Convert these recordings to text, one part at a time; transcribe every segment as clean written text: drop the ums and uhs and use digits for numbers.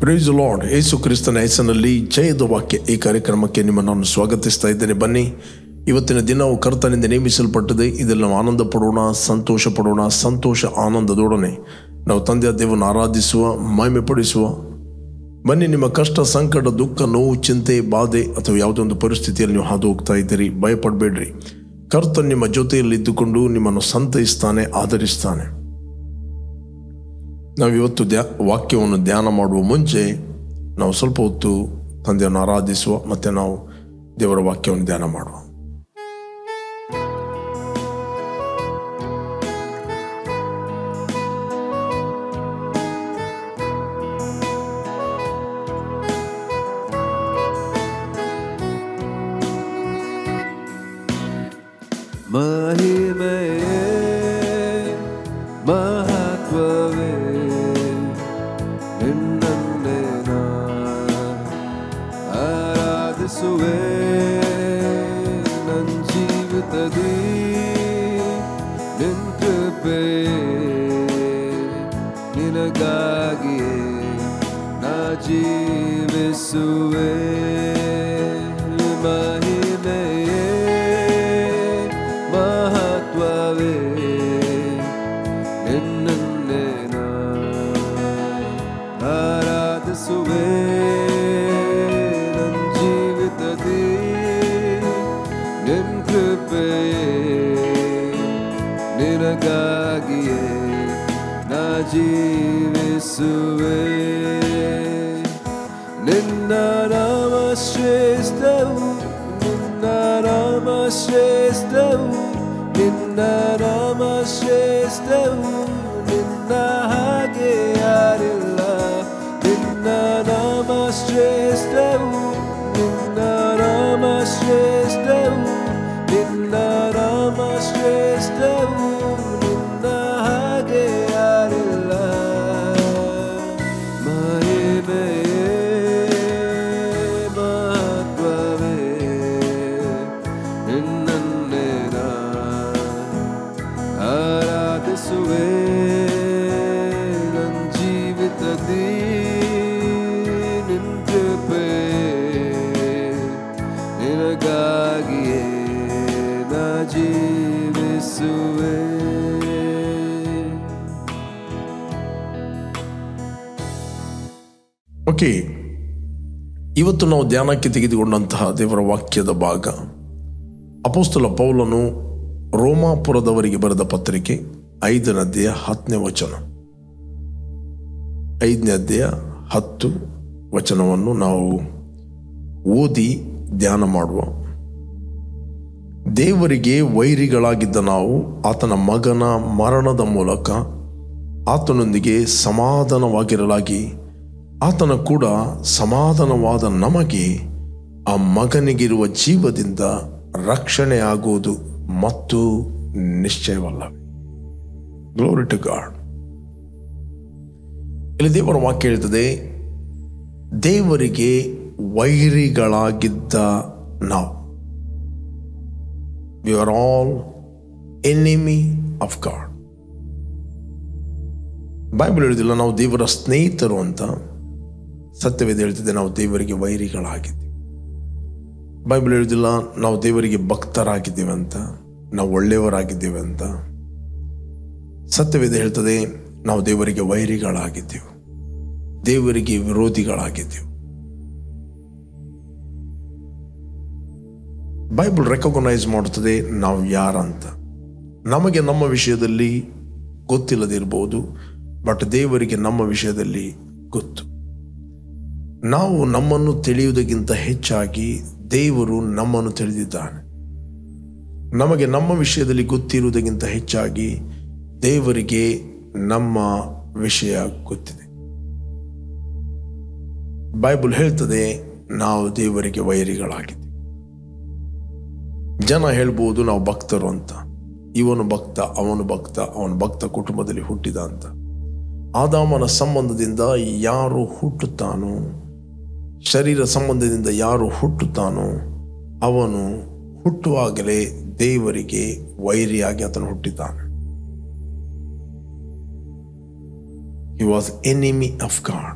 Price lord. ಯೇಸು ಕ್ರಿಸ್ತನ ಹೆಸರಿನಲ್ಲಿ ಜಯದ ವಾಕ್ಯ ಈ ಕಾರ್ಯಕ್ರಮಕ್ಕೆ ನಿಮ್ಮನ್ನು ನಾನು ಸ್ವಾಗತಿಸ್ತಾ ಇದ್ದೇನೆ. ಬನ್ನಿ, ಇವತ್ತಿನ ದಿನವು ಕರ್ತನಿಂದ ನೇಮಿಸಲ್ಪಟ್ಟಿದೆ. ಇದರಲ್ಲಿ ನಾವು ಆನಂದ ಪಡೋಣ, ಸಂತೋಷ ಪಡೋಣ. ಸಂತೋಷ ಆನಂದದೊಡನೆ ನಾವು ತಂದೆಯ ದೇವರನ್ನು ಆರಾಧಿಸುವ, ಮಹಿಮೆ ಪಡಿಸುವ. ಬನ್ನಿ, ನಿಮ್ಮ ಕಷ್ಟ, ಸಂಕಟ, ದುಃಖ, ನೋವು, ಚಿಂತೆ, ಬಾಧೆ ಅಥವಾ ಯಾವುದೋ ಒಂದು ಪರಿಸ್ಥಿತಿಯಲ್ಲಿ ನೀವು ಹಾದು ಹೋಗ್ತಾ ಇದ್ದೀರಿ, ಭಯಪಡಬೇಡ್ರಿ. ಕರ್ತನು ನಿಮ್ಮ ಜೊತೆಯಲ್ಲಿ ಇದ್ದುಕೊಂಡು ನಿಮ್ಮನ್ನು ಸಂತೈಸ್ತಾನೆ, ಆಧರಿಸ್ತಾನೆ. ನಾವಿವತ್ತು ವಾಕ್ಯವನ್ನು ಧ್ಯಾನ ಮಾಡುವ ಮುಂಚೆ ನಾವು ಸ್ವಲ್ಪ ಹೊತ್ತು ತಂದೆಯನ್ನು ಆರಾಧಿಸುವ, ಮತ್ತು ನಾವು ದೇವರ ವಾಕ್ಯವನ್ನು ಧ್ಯಾನ ಮಾಡುವ. ಮಹಿಮೆಯೇ ಮಹತ್ವವೇ ನಿನ್ನನ್ನೇ ನಾ ಆರಾಧಿಸುವೆ. ನನ್ನ ಜೀವಿತದಿ ನಿನ್ನ ಕೃಪೆಯೇ, ನಿನಗಾಗಿಯೇ ನಾ ಜೀವಿಸುವೆ. ಮಹಿಮೆಯೇ ಮಹತ್ವವೇ ನಿನ್ನನ್ನೇ ನಾ ಆರಾಧಿಸುವೆ. ನನ್ನ ಜೀವಿತದಿ ನಿನ್ನ ಕೃಪೆಯೇ, ನಿನಗಾಗಿಯೇ ನಾ ಜೀವಿಸುವೆ. ನಿನ್ನ ನಾಮ ಶ್ರೇಷ್ಠವು, ನಿನ್ನ ನಾಮ ಶ್ರೇಷ್ಠವು, ನಿನ್ನ ನಾಮ ಶ್ರೇಷ್ಠವು, ನಿನ್ನ ಹಾಗೆ ಯಾರಿಲ್ಲ. ನಿನ್ನ ನಾಮ ಶ್ರೇಷ್ಠವು, ನಿನ್ನ ನಾಮ ಶ್ರೇಷ್ಠವು, ನಿನ್ನ ನಾಮ ಶ್ರೇಷ್ಠವು, ನಿನ್ನ ಹಾಗೆ ಯಾರಿಲ್ಲ. ಮಹಿಮೆಯೇ ಮಹತ್ವವೇ ನಿನ್ನನ್ನೇ ನಾ ಆರಾಧಿಸುವೆ. ನನ್ನ ಜೀವಿತದಿ ನಿನ್ನ ಕೃಪೆಯೇ, ನಿನಗಾಗಿಯೇ ನಾ ಜೀವಿಸುವೆ. ಓಕೆ, ಇವತ್ತು ನಾವು ಧ್ಯಾನಕ್ಕೆ ತೆಗೆದುಕೊಂಡಂತಹ ದೇವರ ವಾಕ್ಯದ ಭಾಗ ಅಪೊಸ್ತಲ ಪೌಲನು ರೋಮಾಪುರದವರಿಗೆ ಬರೆದ ಪತ್ರಿಕೆ 5ನೇ ಅಧ್ಯಾಯ 10ನೇ ವಚನ. 5ನೇ ಅಧ್ಯಾಯ 10 ವಚನವನ್ನು ನಾವು ಓದಿ ಧ್ಯಾನ ಮಾಡುವ. ದೇವರಿಗೆ ವೈರಿಗಳಾಗಿದ್ದ ನಾವು ಆತನ ಮಗನ ಮರಣದ ಮೂಲಕ ಆತನೊಂದಿಗೆ ಸಮಾಧಾನವಾಗಿರಲಾಗಿ, ಆತನ ಕೂಡ ಸಮಾಧಾನವಾದ ನಮಗೆ ಆ ಮಗನಿಗಿರುವ ಜೀವದಿಂದ ರಕ್ಷಣೆ ಆಗುವುದು ಮತ್ತು ನಿಶ್ಚಯವಲ್ಲ. Glory to god. ಇಲ್ಲಿ ದೇವರ ವಾಕ್ಯ ಹೇಳ್ತದೆ, ದೇವರಿಗೆ ವೈರಿಗಳಾಗಿದ್ದ ನಾವು, we are all enemy of God. Bible ಹೇಳುದಿಲ್ಲ ನಾವು ದೇವರ ಸ್ನೇಹಿತರು ಅಂತ. ಸತ್ಯವೇದ ಹೇಳ್ತಿದೆ ನಾವು ದೇವರಿಗೆ ವೈರಿಗಳಾಗಿದ್ದೀವಿ. ಬೈಬಲ್ ಹೇಳುದಿಲ್ಲ ನಾವು ದೇವರಿಗೆ ಭಕ್ತರಾಗಿದ್ದೇವೆ ಅಂತ, ನಾವು ಒಳ್ಳೆಯವರಾಗಿದ್ದೇವೆ ಅಂತ. ಸತ್ಯವೇದ ಹೇಳ್ತದೆ ನಾವು ದೇವರಿಗೆ ವೈರಿಗಳಾಗಿದ್ದೇವೆ, ದೇವರಿಗೆ ವಿರೋಧಿಗಳಾಗಿದ್ದೇವೆ. ಬೈಬಲ್ ರೆಕಗ್ನೈಸ್ ಮಾಡುತ್ತದೆ ನಾವು ಯಾರಂತ. ನಮಗೆ ನಮ್ಮ ವಿಷಯದಲ್ಲಿ ಗೊತ್ತಿಲ್ಲದಿರ್ಬೋದು, ಬಟ್ ದೇವರಿಗೆ ನಮ್ಮ ವಿಷಯದಲ್ಲಿ ಗೊತ್ತು. ನಾವು ನಮ್ಮನ್ನು ತಿಳಿಯುವುದಕ್ಕಿಂತ ಹೆಚ್ಚಾಗಿ ದೇವರು ನಮ್ಮನ್ನು ತಿಳಿದಿದ್ದಾನೆ. ನಮಗೆ ನಮ್ಮ ವಿಷಯದಲ್ಲಿ ಗೊತ್ತಿರುವುದಕ್ಕಿಂತ ಹೆಚ್ಚಾಗಿ ದೇವರಿಗೆ ನಮ್ಮ ವಿಷಯ ಗೊತ್ತಿದೆ. ಬೈಬಲ್ ಹೇಳ್ತದೆ ನಾವು ದೇವರಿಗೆ ವೈರಿಗಳಾಗಿದ್ದೀವಿ. ಜನ ಹೇಳ್ಬೋದು ನಾವು ಭಕ್ತರು ಅಂತ. ಇವನು ಭಕ್ತ, ಅವನು ಭಕ್ತ, ಅವನ ಭಕ್ತ ಕುಟುಂಬದಲ್ಲಿ ಹುಟ್ಟಿದ ಅಂತ. ಆದಾಮನ ಸಂಬಂಧದಿಂದ ಯಾರು ಹುಟ್ಟುತ್ತಾನೋ, ಶರೀರ ಸಂಬಂಧದಿಂದ ಯಾರು ಹುಟ್ಟುತ್ತಾನೋ ಅವನು ಹುಟ್ಟುವಾಗಲೇ ದೇವರಿಗೆ ವೈರಿಯಾಗಿ ಆತನು ಹುಟ್ಟಿದ್ದಾನೆ. He was enemy of God.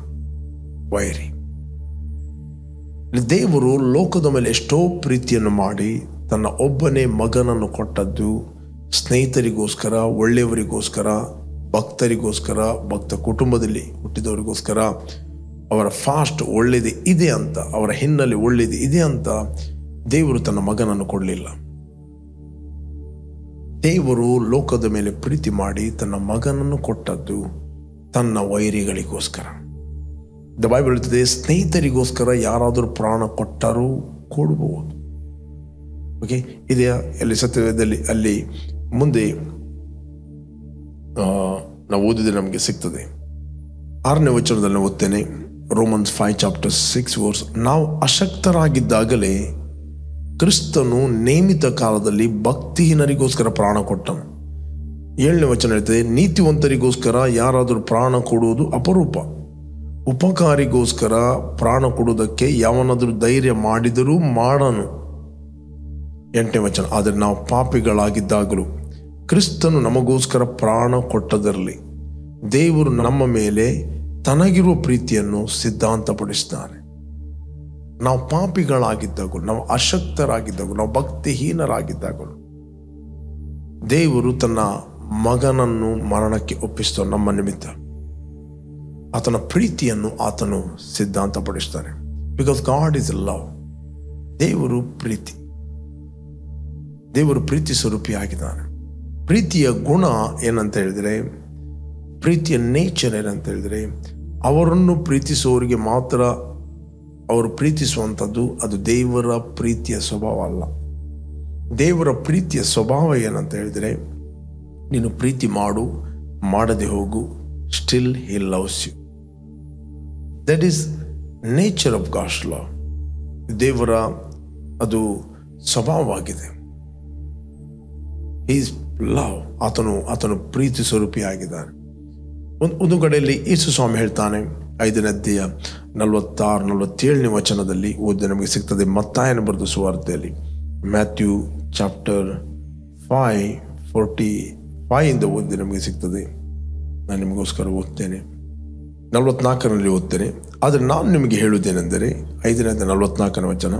ವೈರಿ. ದೇವರು ಲೋಕದ ಮೇಲೆ ಎಷ್ಟೋ ಪ್ರೀತಿಯನ್ನು ಮಾಡಿ ತನ್ನ ಒಬ್ಬನೇ ಮಗನನ್ನು ಕೊಟ್ಟದ್ದು ಸ್ನೇಹಿತರಿಗೋಸ್ಕರ, ಒಳ್ಳೆಯವರಿಗೋಸ್ಕರ, ಭಕ್ತರಿಗೋಸ್ಕರ, ಭಕ್ತ ಕುಟುಂಬದಲ್ಲಿ ಹುಟ್ಟಿದವರಿಗೋಸ್ಕರ. ಅವರ ಫಾಸ್ಟ್ ಒಳ್ಳೆಯದು ಇದೆ ಅಂತ, ಅವರ ಹಿನ್ನೆಲೆ ಒಳ್ಳೆಯದು ಇದೆ ಅಂತ ದೇವರು ತನ್ನ ಮಗನನ್ನು ಕೊಡಲಿಲ್ಲ. ದೇವರು ಲೋಕದ ಮೇಲೆ ಪ್ರೀತಿ ಮಾಡಿ ತನ್ನ ಮಗನನ್ನು ಕೊಟ್ಟದ್ದು ತನ್ನ ವೈರಿಗಳಿಗೋಸ್ಕರ. ದ ಬೈಬಲ್ ಹೇಳ್ತದೆ, ಸ್ನೇಹಿತರಿಗೋಸ್ಕರ ಯಾರಾದರೂ ಪ್ರಾಣ ಕೊಟ್ಟರೂ ಕೊಡಬಹುದು. ಓಕೆ, ಇದೆಯಾ ಅಲ್ಲಿ ಸತ್ಯವೇದದಲ್ಲಿ? ಅಲ್ಲಿ ಮುಂದೆ ನಾವು ಓದಿದ್ರೆ ನಮಗೆ ಸಿಗ್ತದೆ. 6ನೇ ವಚನದಲ್ಲಿ ನಾನು ಓದ್ತೇನೆ, ರೋಮನ್ಸ್ 5:6. ನಾವು ಅಶಕ್ತರಾಗಿದ್ದಾಗಲೇ ಕ್ರಿಸ್ತನು ನೇಮಿತ ಕಾಲದಲ್ಲಿ ಭಕ್ತಿಹೀನರಿಗೋಸ್ಕರ ಪ್ರಾಣ ಕೊಟ್ಟನು. 7ನೇ ವಚನ ಹೇಳ್ತದೆ, ನೀತಿವಂತರಿಗೋಸ್ಕರ ಯಾರಾದರೂ ಪ್ರಾಣ ಕೊಡುವುದು ಅಪರೂಪ, ಉಪಕಾರಿಗೋಸ್ಕರ ಪ್ರಾಣ ಕೊಡುವುದಕ್ಕೆ ಯಾವನಾದರೂ ಧೈರ್ಯ ಮಾಡಿದರೂ ಮಾಡನು. 8ನೇ ವಚನ, ಆದರೆ ನಾವು ಪಾಪಿಗಳಾಗಿದ್ದಾಗಲೂ ಕ್ರಿಸ್ತನು ನಮಗೋಸ್ಕರ ಪ್ರಾಣ ಕೊಟ್ಟದರಲ್ಲಿ ದೇವರು ನಮ್ಮ ಮೇಲೆ ತನಗಿರುವ ಪ್ರೀತಿಯನ್ನು ಸಿದ್ಧಾಂತಪಡಿಸ್ತಾನೆ. ನಾವು ಪಾಪಿಗಳಾಗಿದ್ದಾಗಲೂ, ನಾವು ಅಶಕ್ತರಾಗಿದ್ದಾಗಲೂ, ನಾವು ಭಕ್ತಿಹೀನರಾಗಿದ್ದಾಗಲೂ ದೇವರು ತನ್ನ ಮಗನನ್ನು ಮರಣಕ್ಕೆ ಒಪ್ಪಿಸ್ತಾನೆ ನಮ್ಮ ನಿಮಿತ್ತ. ಆತನ ಪ್ರೀತಿಯನ್ನು ಆತನು ಸಿದ್ಧಾಂತಪಡಿಸ್ತಾನೆ. Because God is love. ದೇವರು ಪ್ರೀತಿ, ದೇವರು ಪ್ರೀತಿ ಸ್ವರೂಪಿಯಾಗಿದ್ದಾನೆ. ಪ್ರೀತಿಯ ಗುಣ ಏನಂತ ಹೇಳಿದರೆ, ಪ್ರೀತಿಯ ನೇಚರ್ ಏನಂತ ಹೇಳಿದರೆ, ಅವರನ್ನು ಪ್ರೀತಿಸುವವರಿಗೆ ಮಾತ್ರ ಅವರು ಪ್ರೀತಿಸುವಂಥದ್ದು. ಅದು ದೇವರ ಪ್ರೀತಿಯ ಸ್ವಭಾವ ಅಲ್ಲ. ದೇವರ ಪ್ರೀತಿಯ ಸ್ವಭಾವ ಏನಂತ ಹೇಳಿದರೆ, ನೀನು ಪ್ರೀತಿ ಮಾಡು, ಮಾಡದೆ ಹೋಗು, still he loves you. That is nature of God's love. ದೇವರ ಅದು ಸ್ವಭಾವವಾಗಿದೆ. Is love. ಆತನು ಪ್ರೀತಿ ಸ್ವರೂಪಿಯಾಗಿದ್ದಾನೆ. ಒಂದು ಕಡೆಯಲ್ಲಿ ಯೇಸು ಸ್ವಾಮಿ ಹೇಳ್ತಾನೆ, 5ನೇ ಅಧ್ಯಾಯ 46-47ನೇ ವಚನದಲ್ಲಿ ಓದಿ ನಮಗೆ ಸಿಗ್ತದೆ. ಮತ್ತಾಯನ ಬರೆದ ಸುವಾರ್ತೆಯಲ್ಲಿ ಮ್ಯಾಥ್ಯೂ ಚಾಪ್ಟರ್ 5:45 ಓದಿ ನಮಗೆ ಸಿಗ್ತದೆ. ನಾನು ನಿಮಗೋಸ್ಕರ ಓದ್ತೇನೆ, 44ರಲ್ಲಿ ಓದ್ತೇನೆ. ಆದರೆ ನಾನು ನಿಮಗೆ ಹೇಳುವುದೇನೆಂದರೆ, 5ನೇ ಅಧ್ಯಾಯ 44ನೇ ವಚನ,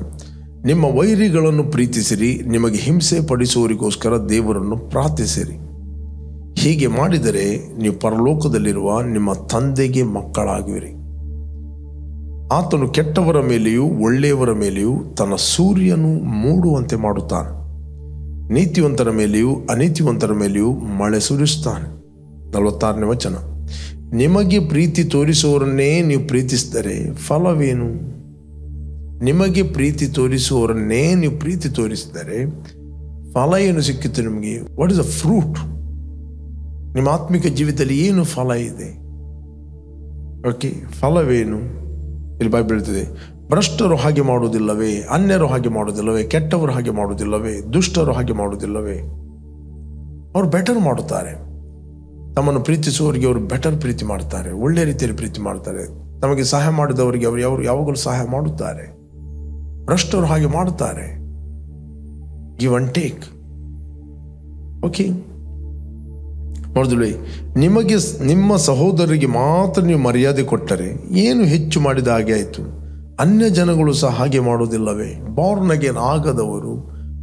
ನಿಮ್ಮ ವೈರಿಗಳನ್ನು ಪ್ರೀತಿಸಿರಿ, ನಿಮಗೆ ಹಿಂಸೆ ಪಡಿಸುವವರಿಗೋಸ್ಕರ ದೇವರನ್ನು ಪ್ರಾರ್ಥಿಸಿರಿ. ಹೀಗೆ ಮಾಡಿದರೆ ನೀವು ಪರಲೋಕದಲ್ಲಿರುವ ನಿಮ್ಮ ತಂದೆಗೆ ಮಕ್ಕಳಾಗುವಿರಿ. ಆತನು ಕೆಟ್ಟವರ ಮೇಲೆಯೂ ಒಳ್ಳೆಯವರ ಮೇಲೆಯೂ ತನ್ನ ಸೂರ್ಯನು ಮೂಡುವಂತೆ ಮಾಡುತ್ತಾನೆ, ನೀತಿವಂತರ ಮೇಲೆಯೂ ಅನೀತಿವಂತರ ಮೇಲೆಯೂ ಮಳೆ ಸುರಿಸುತ್ತಾನೆ. 46ನೇ ವಚನ, ನಿಮಗೆ ಪ್ರೀತಿ ತೋರಿಸುವವರನ್ನೇ ನೀವು ಪ್ರೀತಿಸಿದರೆ ಫಲವೇನು? ನಿಮಗೆ ಪ್ರೀತಿ ತೋರಿಸುವವರನ್ನೇ ನೀವು ಪ್ರೀತಿ ತೋರಿಸಿದರೆ ಫಲ ಏನು ಸಿಕ್ಕಿತು ನಿಮಗೆ? What is a fruit? ನಿಮ್ಮ ಆತ್ಮಿಕ ಜೀವಿತದಲ್ಲಿ ಏನು ಫಲ ಇದೆ? ಓಕೆ, ಫಲವೇನು? ಇಲ್ಲಿ ಬೈಬಲ್ ಹೇಳ್ತದೆ, ಭ್ರಷ್ಟರು ಹಾಗೆ ಮಾಡುವುದಿಲ್ಲವೇ? ಅನ್ಯರು ಹಾಗೆ ಮಾಡುವುದಿಲ್ಲವೇ? ಕೆಟ್ಟವರು ಹಾಗೆ ಮಾಡುವುದಿಲ್ಲವೇ? ದುಷ್ಟರು ಹಾಗೆ ಮಾಡುವುದಿಲ್ಲವೇ? ಅವರು ಬೆಟರ್ ಮಾಡುತ್ತಾರೆ. ತಮ್ಮನ್ನು ಪ್ರೀತಿಸುವವರಿಗೆ ಅವರು ಬೆಟರ್ ಪ್ರೀತಿ ಮಾಡ್ತಾರೆ, ಒಳ್ಳೆ ರೀತಿಯಲ್ಲಿ ಪ್ರೀತಿ ಮಾಡ್ತಾರೆ. ತಮಗೆ ಸಹಾಯ ಮಾಡಿದವರಿಗೆ ಅವರು ಯಾವಾಗಲೂ ಸಹಾಯ ಮಾಡುತ್ತಾರೆ. ಭ್ರಷ್ಟರು ಹಾಗೆ ಮಾಡುತ್ತಾರೆ. Give and take. ಓಕೆ, ನೋಡಿದ್ವಿ, ನಿಮಗೆ ನಿಮ್ಮ ಸಹೋದರರಿಗೆ ಮಾತ್ರ ನೀವು ಮರ್ಯಾದೆ ಕೊಟ್ಟರೆ ಏನು ಹೆಚ್ಚು ಮಾಡಿದ ಹಾಗೆ ಆಯಿತು? ಅನ್ಯ ಜನಗಳು ಸಹ ಹಾಗೆ ಮಾಡುವುದಿಲ್ಲವೇ? ಬಾರ್ನ್ ಅಗೇನ್ ಆಗದವರು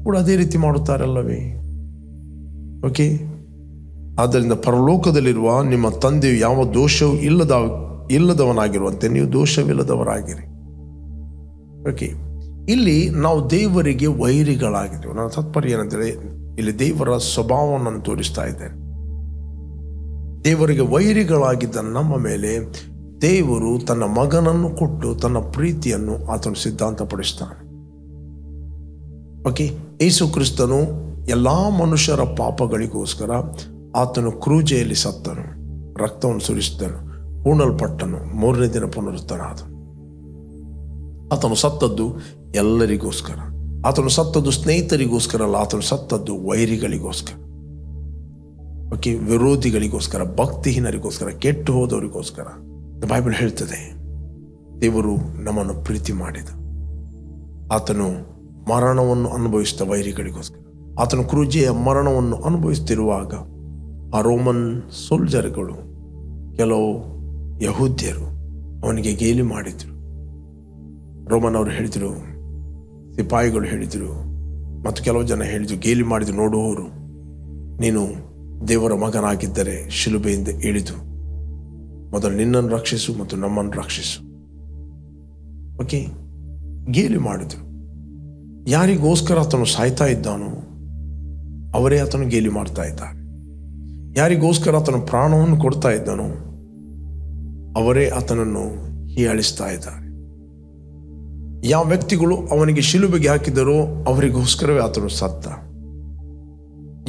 ಕೂಡ ಅದೇ ರೀತಿ ಮಾಡುತ್ತಾರಲ್ಲವೇ? ಓಕೆ, ಆದ್ದರಿಂದ ಪರಲೋಕದಲ್ಲಿರುವ ನಿಮ್ಮ ತಂದೆಯು ಯಾವ ದೋಷವೂ ಇಲ್ಲದವನಾಗಿರುವಂತೆ ನೀವು ದೋಷವಿಲ್ಲದವರಾಗಿರಿ. ಓಕೆ, ಇಲ್ಲಿ ನಾವು ದೇವರಿಗೆ ವೈರಿಗಳಾಗಿದ್ದೇವೆ. ನನ್ನ ತಾತ್ಪರ್ಯ ಏನಂತೇಳಿ, ಇಲ್ಲಿ ದೇವರ ಸ್ವಭಾವವನ್ನು ತೋರಿಸ್ತಾ ಇದ್ದೇನೆ. ದೇವರಿಗೆ ವೈರಿಗಳಾಗಿದ್ದ ನಮ್ಮ ಮೇಲೆ ದೇವರು ತನ್ನ ಮಗನನ್ನು ಕೊಟ್ಟು ತನ್ನ ಪ್ರೀತಿಯನ್ನು ಆತನು ಸಿದ್ಧಾಂತಪಡಿಸ್ತಾನೆ. ಓಕೆ, ಯೇಸು ಕ್ರಿಸ್ತನು ಎಲ್ಲ ಮನುಷ್ಯರ ಪಾಪಗಳಿಗೋಸ್ಕರ ಆತನು ಕ್ರೂಜೆಯಲ್ಲಿ ಸತ್ತನು, ರಕ್ತವನ್ನು ಸುರಿಸಿದನು, ಹೂಣಲ್ಪಟ್ಟನು, 3ನೇ ದಿನ ಪುನರುತ್ಥಾನಾದನು. ಆತನು ಸತ್ತದ್ದು ಎಲ್ಲರಿಗೋಸ್ಕರ. ಆತನು ಸತ್ತದ್ದು ಸ್ನೇಹಿತರಿಗೋಸ್ಕರ ಅಲ್ಲ, ಆತನು ಸತ್ತದ್ದು ವೈರಿಗಳಿಗೋಸ್ಕರ. ಓಕೆ, ವಿರೋಧಿಗಳಿಗೋಸ್ಕರ, ಭಕ್ತಿಹೀನರಿಗೋಸ್ಕರ, ಕೆಟ್ಟು ಹೋದವರಿಗೋಸ್ಕರ. ಬೈಬಲ್ ಹೇಳ್ತದೆ, ದೇವರು ನಮ್ಮನ್ನು ಪ್ರೀತಿ ಮಾಡಿದ. ಆತನು ಮರಣವನ್ನು ಅನುಭವಿಸಿದ ವೈರಿಗಳಿಗೋಸ್ಕರ. ಆತನು ಕ್ರೂಜೆಯ ಮರಣವನ್ನು ಅನುಭವಿಸುತ್ತಿರುವಾಗ ಆ ರೋಮನ್ ಸೋಲ್ಜರ್ಗಳು, ಕೆಲವು ಯಹೂದ್ಯರು ಅವನಿಗೆ ಗೇಲಿ ಮಾಡಿದರು. ರೋಮನ್ ಅವರು ಹೇಳಿದರು, ಸಿಪಾಯಿಗಳು ಹೇಳಿದರು, ಮತ್ತು ಕೆಲವು ಜನ ಹೇಳಿದರು, ಗೇಲಿ ಮಾಡಿದರು, ನೋಡುವವರು, ನೀನು ದೇವರ ಮಗನಾಗಿದ್ದರೆ ಶಿಲುಬೆಯಿಂದ ಇಳಿದು ಮೊದಲು ನಿನ್ನನ್ನು ರಕ್ಷಿಸು ಮತ್ತು ನಮ್ಮನ್ನು ರಕ್ಷಿಸು. ಓಕೆ, ಗೇಲಿ ಮಾಡಿದರು. ಯಾರಿಗೋಸ್ಕರ ಆತನು ಸಾಯ್ತಾ ಇದ್ದಾನೋ ಅವರೇ ಆತನು ಗೇಲಿ ಮಾಡ್ತಾ ಇದ್ದಾರೆ. ಯಾರಿಗೋಸ್ಕರ ಆತನು ಪ್ರಾಣವನ್ನು ಕೊಡ್ತಾ ಇದ್ದಾನೋ ಅವರೇ ಆತನನ್ನು ಹೀಯಾಳಿಸ್ತಾ ಇದ್ದಾರೆ. ಯಾವ ವ್ಯಕ್ತಿಗಳು ಅವನಿಗೆ ಶಿಲುಬೆಗೆ ಹಾಕಿದರೋ ಅವರಿಗೋಸ್ಕರವೇ ಆತನು ಸತ್ತ.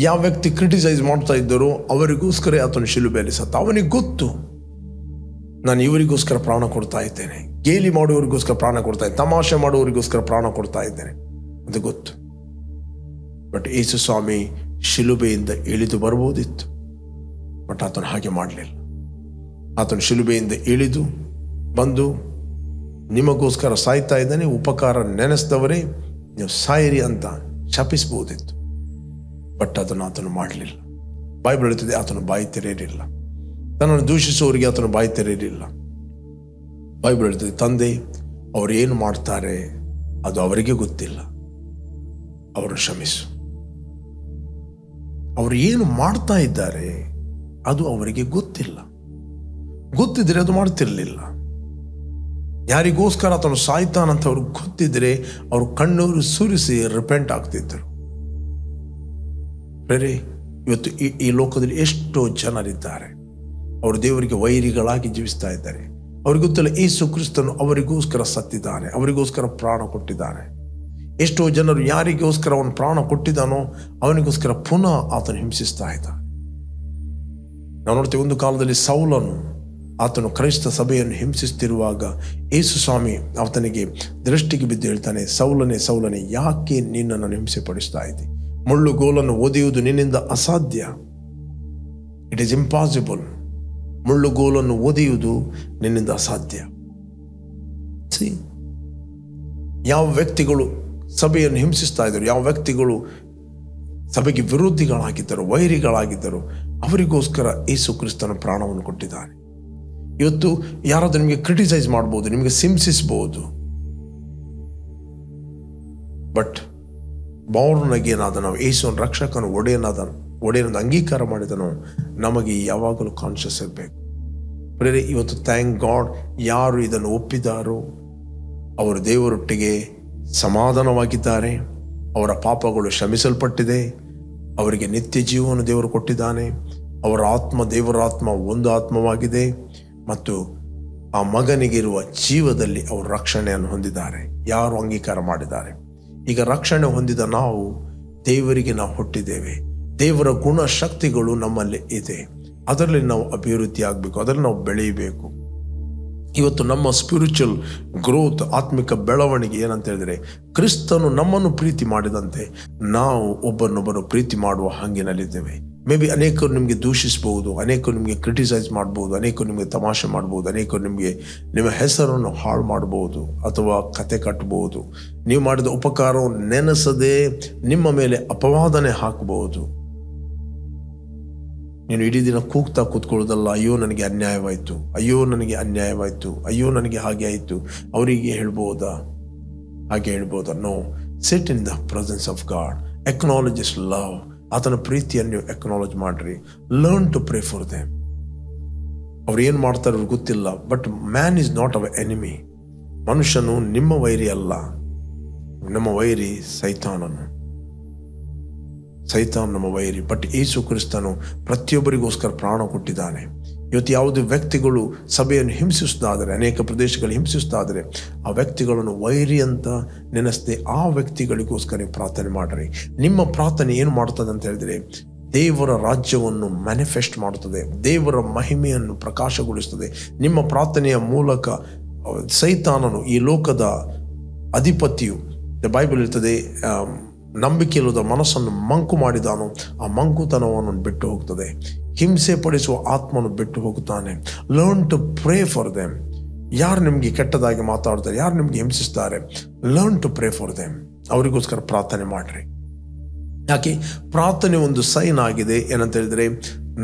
ಯಾವ ವ್ಯಕ್ತಿ ಕ್ರಿಟಿಸೈಸ್ ಮಾಡ್ತಾ ಇದ್ದಾರೋ ಅವರಿಗೋಸ್ಕರ ಆತನು ಶಿಲುಬೆಯಲ್ಲಿ ಸತ್ತ. ಅವನಿಗೆ ಗೊತ್ತು, ನಾನು ಇವರಿಗೋಸ್ಕರ ಪ್ರಾಣ ಕೊಡ್ತಾ ಇದ್ದೇನೆ, ಗೇಲಿ ಮಾಡುವವರಿಗೋಸ್ಕರ ಪ್ರಾಣ ಕೊಡ್ತಾ ಇದ್ದೇನೆ, ತಮಾಷೆ ಮಾಡುವವರಿಗೋಸ್ಕರ ಪ್ರಾಣ ಕೊಡ್ತಾ ಇದ್ದೇನೆ, ಅದು ಗೊತ್ತು. ಬಟ್ ಯೇಸು ಸ್ವಾಮಿ ಶಿಲುಬೆಯಿಂದ ಇಳಿದು ಬರ್ಬೋದಿತ್ತು, ಬಟ್ ಆತನು ಹಾಗೆ ಮಾಡಲಿಲ್ಲ. ಆತನು ಶಿಲುಬೆಯಿಂದ ಇಳಿದು ಬಂದು ನಿಮಗೋಸ್ಕರ ಸಾಯ್ತಾ ಇದ್ದಾನೆ, ಉಪಕಾರ ನೆನೆಸಿದವರೇ ನೀವು ಸಾಯಿರಿ ಅಂತ ಶಪಿಸಬಹುದಿತ್ತು. ಬಟ್ ಅದನ್ನು ಆತನು ಮಾಡಲಿಲ್ಲ. ಬೈಬಲ್ ಹೇಳ್ತದೆ, ಆತನು ಬಾಯಿ ತೆರೆಯಲಿಲ್ಲ. ತನ್ನನ್ನು ದೂಷಿಸುವವರಿಗೆ ಆತನು ಬಾಯಿ ತೆರೆಯಲಿಲ್ಲ. ಬೈಬಲ್ ಹೇಳ್ತದೆ, ತಂದೆ ಅವರು ಏನು ಮಾಡ್ತಾರೆ ಅದು ಅವರಿಗೆ ಗೊತ್ತಿಲ್ಲ, ಅವರನ್ನು ಕ್ಷಮಿಸು. ಅವರು ಏನು ಮಾಡ್ತಾ ಇದ್ದಾರೆ ಅದು ಅವರಿಗೆ ಗೊತ್ತಿಲ್ಲ. ಗೊತ್ತಿದ್ರೆ ಅದು ಮಾಡ್ತಿರ್ಲಿಲ್ಲ. ಯಾರಿಗೋಸ್ಕರ ಆತನು ಸಾಯ್ತಾನಂತ ಅವ್ರಿಗೆ ಗೊತ್ತಿದ್ರೆ ಅವರು ಕಣ್ಣೂರು ಸುರಿಸಿ ರಿಪೆಂಟ್ ಆಗ್ತಿದ್ದರು. ಬೇರೆ ಇವತ್ತು ಈ ಲೋಕದಲ್ಲಿ ಎಷ್ಟೋ ಜನರಿದ್ದಾರೆ, ಅವರು ದೇವರಿಗೆ ವೈರಿಗಳಾಗಿ ಜೀವಿಸ್ತಾ ಇದ್ದಾರೆ. ಅವ್ರಿಗೆ ಗೊತ್ತಿಲ್ಲ ಯೇಸು ಕ್ರಿಸ್ತನು ಅವರಿಗೋಸ್ಕರ ಸತ್ತಿದ್ದಾನೆ, ಅವರಿಗೋಸ್ಕರ ಪ್ರಾಣ ಕೊಟ್ಟಿದ್ದಾನೆ. ಎಷ್ಟೋ ಜನರು ಯಾರಿಗೋಸ್ಕರ ಅವನು ಪ್ರಾಣ ಕೊಟ್ಟಿದ್ದಾನೋ ಅವನಿಗೋಸ್ಕರ ಪುನಃ ಆತನು ಹಿಂಸಿಸ್ತಾ ಇದ್ದಾನೆ. ನಾವು ನೋಡ್ತೇವೆ, ಒಂದು ಕಾಲದಲ್ಲಿ ಸೌಲನು ಆತನು ಕ್ರೈಸ್ತ ಸಭೆಯನ್ನು ಹಿಂಸಿಸುತ್ತಿರುವಾಗ ಯೇಸು ಸ್ವಾಮಿ ಆತನಿಗೆ ದೃಷ್ಟಿಗೆ ಬಿದ್ದು ಹೇಳ್ತಾನೆ, ಸೌಲನೇ ಸೌಲನೇ, ಯಾಕೆ ನಿನ್ನನ್ನು ಹಿಂಸೆ ಪಡಿಸ್ತಾ ಇದ್ದೆ? ಮುಳ್ಳುಗೋಲನ್ನು ಒದೆಯುವುದು ನಿನ್ನಿಂದ ಅಸಾಧ್ಯ. It is impossible. ಮುಳ್ಳುಗೋಲನ್ನು ಒದೆಯುವುದು ನಿನ್ನಿಂದ ಅಸಾಧ್ಯ. ಯಾವ ವ್ಯಕ್ತಿಗಳು ಸಭೆಯನ್ನು ಹಿಂಸಿಸ್ತಾ ಇದ್ದರು, ಯಾವ ವ್ಯಕ್ತಿಗಳು ಸಭೆಗೆ ವಿರೋಧಿಗಳಾಗಿದ್ದರು, ವೈರಿಗಳಾಗಿದ್ದರು, ಅವರಿಗೋಸ್ಕರ ಯೇಸು ಕ್ರಿಸ್ತನ ಪ್ರಾಣವನ್ನು ಕೊಟ್ಟಿದ್ದಾನೆ. ಇವತ್ತು ಯಾರಾದರೂ ನಿಮಗೆ ಕ್ರಿಟಿಸೈಸ್ ಮಾಡ್ಬೋದು, ನಿಮಗೆ ಹಿಂಸಿಸಬಹುದು, ಬಟ್ ಬಾರ್ನ್ ಅಗೇನ್ ಆದ ನಾವು ಯೇಸುವಿನ ರಕ್ಷಕನು ಒಡೆಯನದ ಅಂಗೀಕಾರ ಮಾಡಿದನು, ನಮಗೆ ಯಾವಾಗಲೂ ಕಾನ್ಷಿಯಸ್ ಇರಬೇಕು. ಬೇರೆ ಇವತ್ತು ಥ್ಯಾಂಕ್ ಗಾಡ್, ಯಾರು ಇದನ್ನು ಒಪ್ಪಿದಾರೋ ಅವರು ದೇವರೊಟ್ಟಿಗೆ ಸಮಾಧಾನವಾಗಿದ್ದಾರೆ, ಅವರ ಪಾಪಗಳು ಕ್ಷಮಿಸಲ್ಪಟ್ಟಿದೆ, ಅವರಿಗೆ ನಿತ್ಯ ಜೀವವನ್ನು ದೇವರು ಕೊಟ್ಟಿದ್ದಾನೆ, ಅವರ ಆತ್ಮ ದೇವರ ಆತ್ಮ ಒಂದು ಆತ್ಮವಾಗಿದೆ, ಮತ್ತು ಆ ಮಗನಿಗಿರುವ ಜೀವದಲ್ಲಿ ಅವರು ರಕ್ಷಣೆಯನ್ನು ಹೊಂದಿದ್ದಾರೆ. ಯಾರು ಅಂಗೀಕಾರ ಮಾಡಿದ್ದಾರೆ. ಈಗ ರಕ್ಷಣೆ ಹೊಂದಿದ ನಾವು ದೇವರಿಗೆ ನಾವು ಹುಟ್ಟಿದ್ದೇವೆ. ದೇವರ ಗುಣ ಶಕ್ತಿಗಳು ನಮ್ಮಲ್ಲಿ ಇದೆ. ಅದರಲ್ಲಿ ನಾವು ಅಭಿವೃದ್ಧಿ ಆಗಬೇಕು, ಅದರಲ್ಲಿ ನಾವು ಬೆಳೆಯಬೇಕು. ಇವತ್ತು ನಮ್ಮ ಸ್ಪಿರಿಚುವಲ್ ಗ್ರೋತ್, ಆತ್ಮಿಕ ಬೆಳವಣಿಗೆ ಏನಂತ ಹೇಳಿದರೆ, ಕ್ರಿಸ್ತನು ನಮ್ಮನ್ನು ಪ್ರೀತಿ ಮಾಡಿದಂತೆ ನಾವು ಒಬ್ಬರನ್ನೊಬ್ಬರು ಪ್ರೀತಿ ಮಾಡುವ ಹಂಗಿನಲ್ಲಿದ್ದೇವೆ. ಮೇ ಬಿ ಅನೇಕರು ನಿಮಗೆ ದೂಷಿಸಬಹುದು, ಅನೇಕರು ನಿಮಗೆ ಕ್ರಿಟಿಸೈಸ್ ಮಾಡ್ಬೋದು, ಅನೇಕರು ನಿಮಗೆ ತಮಾಷೆ ಮಾಡ್ಬೋದು, ಅನೇಕರು ನಿಮ್ಮ ಹೆಸರನ್ನು ಹಾಳು ಮಾಡ್ಬೋದು ಅಥವಾ ಕತೆ ಕಟ್ಟಬಹುದು. ನೀವು ಮಾಡಿದ ಉಪಕಾರವನ್ನು ನೆನೆಸದೆ ನಿಮ್ಮ ಮೇಲೆ ಅಪವಾದನೆ ಹಾಕಬಹುದು. ನೀನು ಇಡೀ ದಿನ ಕೂಗ್ತಾ ಕೂತ್ಕೊಳ್ಳೋದಲ್ಲ, ಅಯ್ಯೋ ನನಗೆ ಅನ್ಯಾಯವಾಯಿತು, ಅಯ್ಯೋ ನನಗೆ ಅನ್ಯಾಯವಾಯಿತು, ಅಯ್ಯೋ ನನಗೆ ಹಾಗೆ ಆಯಿತು, ಅವರಿಗೆ ಹೇಳ್ಬೋದಾ, ಹಾಗೆ ಹೇಳ್ಬೋದಾ? No, sit in the presence of God, acknowledge is love. ಆತನ ಪ್ರೀತಿಯನ್ನು ನೀವು ಅಕ್ನಾಲೇಜ್ ಮಾಡ್ರಿ. Learn to pray for them. ಅವ್ರು ಏನು ಮಾಡ್ತಾರೆ ಅವ್ರಿಗೆ ಗೊತ್ತಿಲ್ಲ, but man is not our enemy. ಮನುಷ್ಯನು ನಿಮ್ಮ ವೈರಿ ಅಲ್ಲ, ನಮ್ಮ ವೈರಿ ಸೈತಾನನು. ಸೈತಾನ್ ನಮ್ಮ ವೈರಿ. ಬಟ್ ಯೇಸು ಕ್ರಿಸ್ತನು ಪ್ರತಿಯೊಬ್ಬರಿಗೋಸ್ಕರ ಪ್ರಾಣ ಕೊಟ್ಟಿದ್ದಾನೆ. ಇವತ್ತು ಯಾವುದೇ ವ್ಯಕ್ತಿಗಳು ಸಭೆಯನ್ನು ಹಿಂಸಿಸುತ್ತಾದರೆ, ಅನೇಕ ಪ್ರದೇಶಗಳು ಹಿಂಸಿಸುತ್ತಾದರೆ, ಆ ವ್ಯಕ್ತಿಗಳನ್ನು ವೈರಿ ಅಂತ ನೆನೆಸದೆ ಆ ವ್ಯಕ್ತಿಗಳಿಗೋಸ್ಕರ ಪ್ರಾರ್ಥನೆ ಮಾಡಿರಿ. ನಿಮ್ಮ ಪ್ರಾರ್ಥನೆ ಏನು ಮಾಡುತ್ತದೆ ಅಂತ ಹೇಳಿದರೆ, ದೇವರ ರಾಜ್ಯವನ್ನು ಮ್ಯಾನಿಫೆಸ್ಟ್ ಮಾಡುತ್ತದೆ, ದೇವರ ಮಹಿಮೆಯನ್ನು ಪ್ರಕಾಶಗೊಳಿಸುತ್ತದೆ. ನಿಮ್ಮ ಪ್ರಾರ್ಥನೆಯ ಮೂಲಕ ಸೈತಾನನು, ಈ ಲೋಕದ ಅಧಿಪತಿಯು, ಬೈಬಲ್ ಇರ್ತದೆ, ನಂಬಿಕೆಯಿಲ್ಲದ ಮನಸ್ಸನ್ನು ಮಂಕು ಮಾಡಿದಾನು, ಆ ಮಂಕುತನವನ್ನು ಬಿಟ್ಟು ಹೋಗ್ತದೆ. ಹಿಂಸೆ ಪಡಿಸುವ ಆತ್ಮನು ಬಿಟ್ಟು ಹೋಗುತ್ತಾನೆ. Learn to pray for them. ಯಾರು ನಿಮಗೆ ಕೆಟ್ಟದಾಗಿ ಮಾತಾಡ್ತಾರೆ, ಯಾರು ನಿಮಗೆ ಹಿಂಸಿಸ್ತಾರೆ, learn to pray for them. ಅವರಿಗೋಸ್ಕರ ಪ್ರಾರ್ಥನೆ ಮಾಡ್ರಿ. ಯಾಕೆ? ಪ್ರಾರ್ಥನೆ ಒಂದು ಸೈನ್ ಆಗಿದೆ ಏನಂತ ಹೇಳಿದರೆ,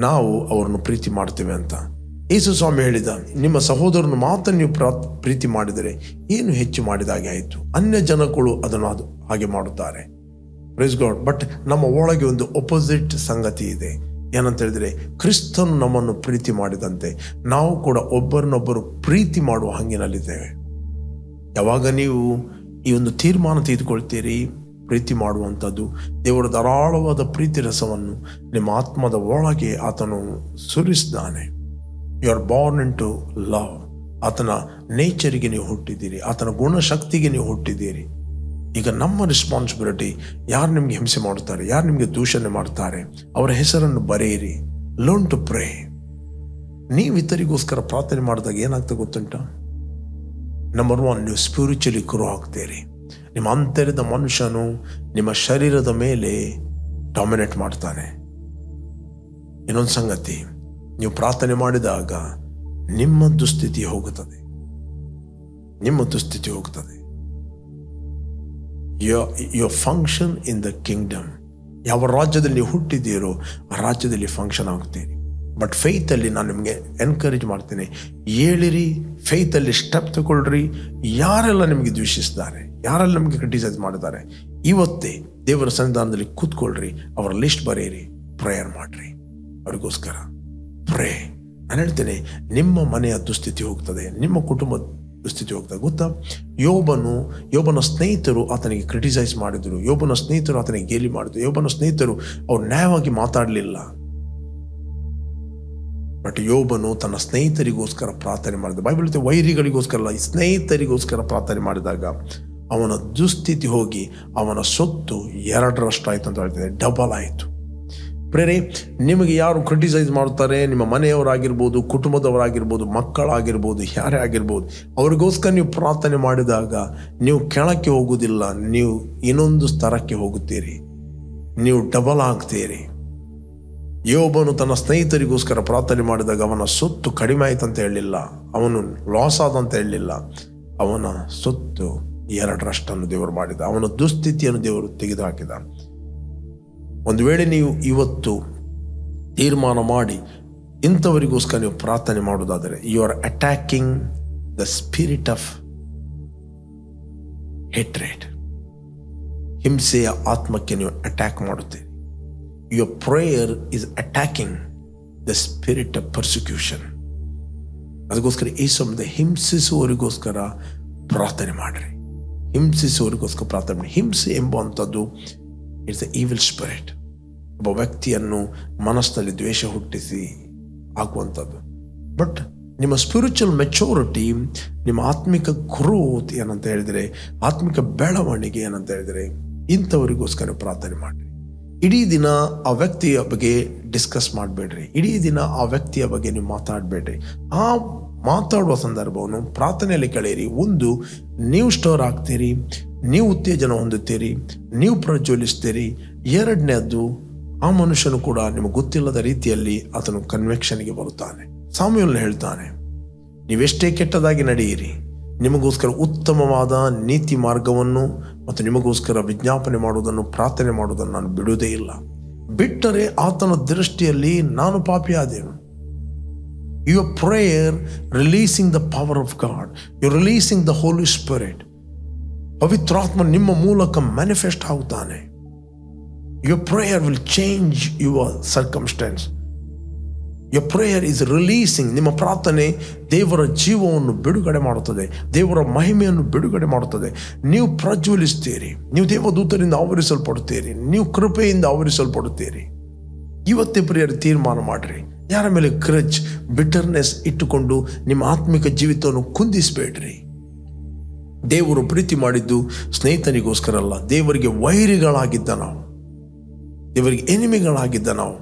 ನಾವು ಅವ್ರನ್ನು ಪ್ರೀತಿ ಮಾಡ್ತೇವೆ ಅಂತ. ಯೇಸು ಸ್ವಾಮಿ ಹೇಳಿದ, ನಿಮ್ಮ ಸಹೋದರನು ಮಾತ್ರ ನೀವು ಪ್ರೀತಿ ಮಾಡಿದರೆ ಏನು ಹೆಚ್ಚು ಮಾಡಿದ ಹಾಗೆ ಆಯಿತು. ಅನ್ಯ ಜನಗಳು ಅದನ್ನು ಹಾಗೆ ಮಾಡುತ್ತಾರೆ. Praise God. ಬಟ್ ನಮ್ಮ ಒಳಗೆ ಒಂದು ಒಪೋಸಿಟ್ ಸಂಗತಿ ಇದೆ. ಏನಂತ ಹೇಳಿದರೆ, ಕ್ರಿಸ್ತನು ನಮ್ಮನ್ನು ಪ್ರೀತಿ ಮಾಡಿದಂತೆ ನಾವು ಕೂಡ ಒಬ್ಬರನ್ನೊಬ್ಬರು ಪ್ರೀತಿ ಮಾಡುವ ಹಂಗಿನಲ್ಲಿದ್ದೇವೆ. ಯಾವಾಗ ನೀವು ಈ ಒಂದು ತೀರ್ಮಾನ ತೆಗೆದುಕೊಳ್ತೀರಿ ಪ್ರೀತಿ ಮಾಡುವಂಥದ್ದು, ದೇವರ ಧಾರಾಳವಾದ ಪ್ರೀತಿ ರಸವನ್ನು ನಿಮ್ಮ ಆತ್ಮದ ಒಳಗೆ ಆತನು ಸುರಿಸಿದ್ದಾನೆ. You are born into love. ಆತನ ನೇಚರಿಗೆ ನೀವು ಹುಟ್ಟಿದ್ದೀರಿ, ಆತನ ಗುಣಶಕ್ತಿಗೆ ನೀವು ಹುಟ್ಟಿದ್ದೀರಿ. ಈಗ ನಮ್ಮ ರೆಸ್ಪಾನ್ಸಿಬಿಲಿಟಿ, ಯಾರು ನಿಮಗೆ ಹಿಂಸೆ ಮಾಡುತ್ತಾರೆ, ಯಾರು ನಿಮಗೆ ದೂಷಣೆ ಮಾಡ್ತಾರೆ, ಅವರ ಹೆಸರನ್ನು ಬರೆಯಿರಿ. Learn to pray. ನೀವು ಇತರಿಗೋಸ್ಕರ ಪ್ರಾರ್ಥನೆ ಮಾಡಿದಾಗ ಏನಾಗ್ತದೆ ಗೊತ್ತುಂಟ? ನಂಬರ್ 1, ನೀವು ಸ್ಪಿರಿಚುಲಿ ಗ್ರೋ ಆಗ್ತೀರಿ. ನಿಮ್ಮ ಅಂತರ್ಯದ ಮನುಷ್ಯನು ನಿಮ್ಮ ಶರೀರದ ಮೇಲೆ ಡಾಮಿನೇಟ್ ಮಾಡ್ತಾನೆ. ಇನ್ನೊಂದು ಸಂಗತಿ, ನೀವು ಪ್ರಾರ್ಥನೆ ಮಾಡಿದಾಗ ನಿಮ್ಮ ದುಸ್ಥಿತಿ ಹೋಗುತ್ತದೆ. your function in the kingdom. ಯಾವ ರಾಜ್ಯದಲ್ಲಿ ನೀವು ಹುಟ್ಟಿದ್ದೀರೋ ಆ ರಾಜ್ಯದಲ್ಲಿ ಫಂಕ್ಷನ್ ಆಗ್ತೀರಿ. ಬಟ್ ಫೇತಲ್ಲಿ ನಾನು ನಿಮಗೆ ಎನ್ಕರೇಜ್ ಮಾಡ್ತೇನೆ, ಹೇಳಿರಿ, ಫೇತಲ್ಲಿ ಸ್ಟೆಪ್ ತಗೊಳ್ರಿ. ಯಾರೆಲ್ಲ ನಿಮಗೆ ದ್ವೇಷಿಸಿದ್ದಾರೆ, ಯಾರೆಲ್ಲ ನಿಮಗೆ ಕ್ರಿಟಿಸೈಸ್ ಮಾಡಿದ್ದಾರೆ, ಇವತ್ತೇ ದೇವರ ಸನ್ನಿಧಾನದಲ್ಲಿ ಕೂತ್ಕೊಳ್ರಿ, ಅವರ ಲಿಸ್ಟ್ ಬರೆಯಿರಿ, ಪ್ರೇಯರ್ ಮಾಡ್ರಿ ಅವ್ರಿಗೋಸ್ಕರ. ಪ್ರೇ. ನಾನು ಹೇಳ್ತೇನೆ, ನಿಮ್ಮ ಮನೆಯ ದುಸ್ಥಿತಿ ಹೋಗ್ತದೆ, ನಿಮ್ಮ ಕುಟುಂಬದ ದುಸ್ಥಿತಿ ಹೋಗ್ತದೆ. ಗೊತ್ತಾ, ಯೋಬನ ಸ್ನೇಹಿತರು ಆತನಿಗೆ ಕ್ರಿಟಿಸೈಸ್ ಮಾಡಿದರು, ಯೋಬನ ಸ್ನೇಹಿತರು ಆತನಿಗೆ ಗೇಲಿ ಮಾಡಿದರು, ಯೋಬನ ಸ್ನೇಹಿತರು ಅವ್ರು ನ್ಯಾಯವಾಗಿ ಮಾತಾಡಲಿಲ್ಲ. ಬಟ್ ಯೋಬನು ತನ್ನ ಸ್ನೇಹಿತರಿಗೋಸ್ಕರ ಪ್ರಾರ್ಥನೆ ಮಾಡಿದ. ಬೈಬಲ್ ವೈರಿಗಳಿಗೋಸ್ಕರ ಅಲ್ಲ, ಸ್ನೇಹಿತರಿಗೋಸ್ಕರ ಪ್ರಾರ್ಥನೆ ಮಾಡಿದಾಗ ಅವನ ದುಸ್ಥಿತಿ ಹೋಗಿ ಅವನ ಸೊತ್ತು 2ರಷ್ಟು ಆಯಿತು ಅಂತ ಹೇಳ್ತದೆ, ಡಬಲ್ ಆಯಿತು. ಪ್ರೇರೆ, ನಿಮಗೆ ಯಾರು ಕ್ರಿಟಿಸೈಸ್ ಮಾಡ್ತಾರೆ, ನಿಮ್ಮ ಮನೆಯವರಾಗಿರ್ಬೋದು, ಕುಟುಂಬದವರಾಗಿರ್ಬೋದು, ಮಕ್ಕಳಾಗಿರ್ಬೋದು, ಯಾರೇ ಆಗಿರ್ಬೋದು, ಅವ್ರಿಗೋಸ್ಕರ ನೀವು ಪ್ರಾರ್ಥನೆ ಮಾಡಿದಾಗ ನೀವು ಕೆಳಕ್ಕೆ ಹೋಗುವುದಿಲ್ಲ, ನೀವು ಇನ್ನೊಂದು ಸ್ತರಕ್ಕೆ ಹೋಗುತ್ತೀರಿ, ನೀವು ಡಬಲ್ ಆಗ್ತೀರಿ. ಯೋಬನು ತನ್ನ ಸ್ನೇಹಿತರಿಗೋಸ್ಕರ ಪ್ರಾರ್ಥನೆ ಮಾಡಿದಾಗ ಅವನ ಸೊತ್ತು ಕಡಿಮೆ ಆಯ್ತಂತ ಹೇಳಲಿಲ್ಲ, ಅವನು ಲಾಸ್ ಆದಂತ ಹೇಳಲಿಲ್ಲ, ಅವನ ಸೊತ್ತು 2ರಷ್ಟನ್ನು ದೇವರು ಮಾಡಿದ, ಅವನ ದುಸ್ಥಿತಿಯನ್ನು ದೇವರು ತೆಗೆದುಹಾಕಿದ. ಒಂದು ವೇಳೆ ನೀವು ಇವತ್ತು ತೀರ್ಮಾನ ಮಾಡಿ ಇಂಥವರಿಗೋಸ್ಕರ ನೀವು ಪ್ರಾರ್ಥನೆ ಮಾಡುವುದಾದರೆ, you are attacking the spirit of hatred. ಹಿಂಸೆಯ ಆತ್ಮಕ್ಕೆ ನೀವು ಅಟ್ಯಾಕ್ ಮಾಡುತ್ತೀರಿ. Your prayer is attacking the spirit of persecution. ಅದಕ್ಕೋಸ್ಕರ ಈ ಸಮಯದ ಹಿಂಸಿಸುವವರಿಗೋಸ್ಕರ ಪ್ರಾರ್ಥನೆ ಮಾಡಿರಿ, ಹಿಂಸಿಸುವವರಿಗೋಸ್ಕರ ಪ್ರಾರ್ಥನೆ ಮಾಡಿ. ಹಿಂಸೆ ಎಂಬುವಂಥದ್ದು ಇಟ್ಸ್ ಎ ಈವಿಲ್ ಸ್ಪಿರಿಟ್. ಒಬ್ಬ ವ್ಯಕ್ತಿಯನ್ನು ಮನಸ್ಸಿನಲ್ಲಿ ದ್ವೇಷ ಹುಟ್ಟಿಸಿ ಆಗುವಂಥದ್ದು. ಬಟ್ ನಿಮ್ಮ ಸ್ಪಿರಿಚುವಲ್ ಮೆಚೂರಿಟಿ, ನಿಮ್ಮ ಆತ್ಮಿಕ ಗ್ರೋತ್ ಏನಂತ ಹೇಳಿದರೆ, ಆತ್ಮಿಕ ಬೆಳವಣಿಗೆ ಏನಂತ ಹೇಳಿದರೆ, ಇಂಥವರಿಗೋಸ್ಕರ ಪ್ರಾರ್ಥನೆ ಮಾಡಿರಿ. ಇಡೀ ದಿನ ಆ ವ್ಯಕ್ತಿಯ ಬಗ್ಗೆ ಡಿಸ್ಕಸ್ ಮಾಡಬೇಡ್ರಿ, ಇಡೀ ದಿನ ಆ ವ್ಯಕ್ತಿಯ ಬಗ್ಗೆ ನೀವು ಮಾತಾಡಬೇಡ್ರಿ. ಆ ಮಾತಾಡುವ ಸಂದರ್ಭವನ್ನು ಪ್ರಾರ್ಥನೆಯಲ್ಲಿ ಕಳೆಯಿರಿ. ಒಂದು, ನೀವು ಸ್ಟೋರ್ ಆಗ್ತೀರಿ, ನೀವು ಉತ್ತೇಜನ ಹೊಂದುತ್ತೀರಿ, ನೀವು ಪ್ರಜ್ವಲಿಸ್ತೀರಿ. ಎರಡನೇದ್ದು, ಆ ಮನುಷ್ಯನು ಕೂಡ ನಿಮಗೆ ಗೊತ್ತಿಲ್ಲದ ರೀತಿಯಲ್ಲಿ ಆತನು ಕನ್ವೆಕ್ಷನ್ಗೆ ಬರುತ್ತಾನೆ. ಸಾಮ್ಯುಯೇಲನು ಹೇಳ್ತಾನೆ, ನೀವೆಷ್ಟೇ ಕೆಟ್ಟದಾಗಿ ನಡೆಯಿರಿ, ನಿಮಗೋಸ್ಕರ ಉತ್ತಮವಾದ ನೀತಿ ಮಾರ್ಗವನ್ನು ಮತ್ತು ನಿಮಗೋಸ್ಕರ ವಿಜ್ಞಾಪನೆ ಮಾಡುವುದನ್ನು, ಪ್ರಾರ್ಥನೆ ಮಾಡುವುದನ್ನು ನಾನು ಬಿಡುವುದೇ ಇಲ್ಲ. ಬಿಟ್ಟರೆ ಆತನ ದೃಷ್ಟಿಯಲ್ಲಿ ನಾನು ಪಾಪಿಯಾದೆನು. Your prayer releasing the power of God, you releasing the Holy Spirit. ಪವಿತ್ರಾತ್ಮ ನಿಮ್ಮ ಮೂಲಕ ಮ್ಯಾನಿಫೆಸ್ಟ್ ಆಗುತ್ತಾನೆ. Your prayer will change your circumstances. Your prayer is releasing. ನಿಮ್ಮ ಪ್ರಾರ್ಥನೆ ದೇವರ ಜೀವವನ್ನು ಬಿಡುಗಡೆ ಮಾಡುತ್ತದೆ, ದೇವರ ಮಹಿಮೆಯನ್ನು ಬಿಡುಗಡೆ ಮಾಡುತ್ತದೆ. ನೀವು ಪ್ರಜ್ವಲಿಸ್ತೀರಿ, ನೀವು ದೇವದೂತರಿಂದ ಆವರಿಸಲ್ಪಡುತ್ತೀರಿ, ನೀವು ಕೃಪೆಯಿಂದ ಆವರಿಸಲ್ಪಡುತ್ತೀರಿ. ಇವತ್ತೇ ಪ್ರಿಯರ ತೀರ್ಮಾನ ಮಾಡಿರಿ, ಯಾರ ಮೇಲೆ ಗ್ರಜ್, ಬಿಟರ್ನೆಸ್ ಇಟ್ಟುಕೊಂಡು ನಿಮ್ಮ ಆತ್ಮಿಕ ಜೀವಿತವನ್ನು ಕುಂದಿಸಬೇಡ್ರಿ. ದೇವರು ಪ್ರೀತಿ ಮಾಡಿದ್ದು ಸ್ನೇಹಿತನಿಗೋಸ್ಕರ ಅಲ್ಲ, ದೇವರಿಗೆ ವೈರಿಗಳಾಗಿದ್ದ ನಾವು, ದೇವರಿಗೆ ಎನಿಮಿಗಳಾಗಿದ್ದ ನಾವು.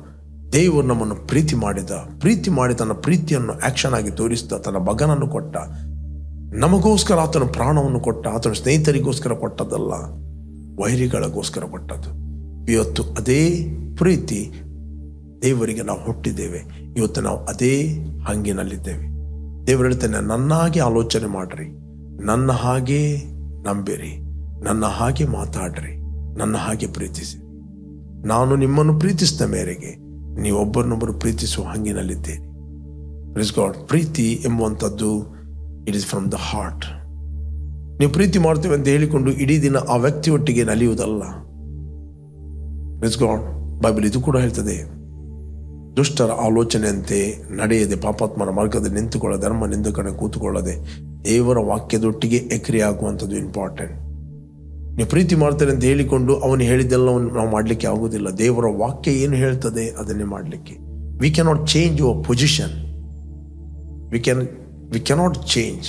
ದೇವರು ನಮ್ಮನ್ನು ಪ್ರೀತಿ ಮಾಡಿ ತನ್ನ ಪ್ರೀತಿಯನ್ನು ಆಕ್ಷನ್ ಆಗಿ ತೋರಿಸಿದ, ತನ್ನ ಮಗನನ್ನು ಕೊಟ್ಟ, ನಮಗೋಸ್ಕರ ಆತನ ಪ್ರಾಣವನ್ನು ಕೊಟ್ಟ. ಆತನ ಸ್ನೇಹಿತರಿಗೋಸ್ಕರ ಕೊಟ್ಟದ್ದಲ್ಲ, ವೈರಿಗಳಿಗೋಸ್ಕರ ಕೊಟ್ಟದ್ದು. ಇವತ್ತು ಅದೇ ಪ್ರೀತಿ ದೇವರಿಗೆ ನಾವು ಹುಟ್ಟಿದ್ದೇವೆ, ಇವತ್ತು ನಾವು ಅದೇ ಹಂಗಿನಲ್ಲಿದ್ದೇವೆ. ದೇವರು ಹೇಳ್ತಾನೆ, ನನ್ನ ಹಾಗೆ ಆಲೋಚನೆ ಮಾಡ್ರಿ, ನನ್ನ ಹಾಗೆ ನಂಬಿರಿ, ನನ್ನ ಹಾಗೆ ಮಾತಾಡ್ರಿ, ನನ್ನ ಹಾಗೆ ಪ್ರೀತಿಸಿ. ನಾನು ನಿಮ್ಮನ್ನು ಪ್ರೀತಿಸಿದ ಮೇರೆಗೆ ನೀವೊಬ್ಬರನ್ನೊಬ್ಬರು ಪ್ರೀತಿಸುವ ಹಂಗಿನಲ್ಲಿದ್ದೇನೆ. Praise God. ಪ್ರೀತಿ ಎಂಬುವಂಥದ್ದು it is from the heart. ನೀವು ಪ್ರೀತಿ ಮಾಡ್ತೀವಿ ಅಂತ ಹೇಳಿಕೊಂಡು ಇಡೀ ದಿನ ಆ ವ್ಯಕ್ತಿಯೊಟ್ಟಿಗೆ ನಲಿಯುವುದಲ್ಲ. Praise God. ಬೈಬಲ್ ಇದು ಕೂಡ ಹೇಳ್ತದೆ, ದುಷ್ಟರ ಆಲೋಚನೆಯಂತೆ ನಡೆಯದೆ ಪಾಪಾತ್ಮರ ಮಾರ್ಗದಲ್ಲಿ ನಿಂತುಕೊಳ್ಳದೆ ಧರ್ಮ ನಿಂದಕನೆ ಕೂತುಕೊಳ್ಳದೆ ದೇವರ ವಾಕ್ಯದೊಟ್ಟಿಗೆ ಆಗುವಂಥದ್ದು ಇಂಪಾರ್ಟೆಂಟ್. ನೀವು ಪ್ರೀತಿ ಮಾಡ್ತಾರೆ ಅಂತ ಹೇಳಿಕೊಂಡು ಅವನು ಹೇಳಿದ್ದೆಲ್ಲವನ್ನು ನಾವು ಮಾಡಲಿಕ್ಕೆ ಆಗುವುದಿಲ್ಲ. ದೇವರ ವಾಕ್ಯ ಏನು ಹೇಳ್ತದೆ ಅದನ್ನೇ ಮಾಡಲಿಕ್ಕೆ. We cannot change your position. We cannot change.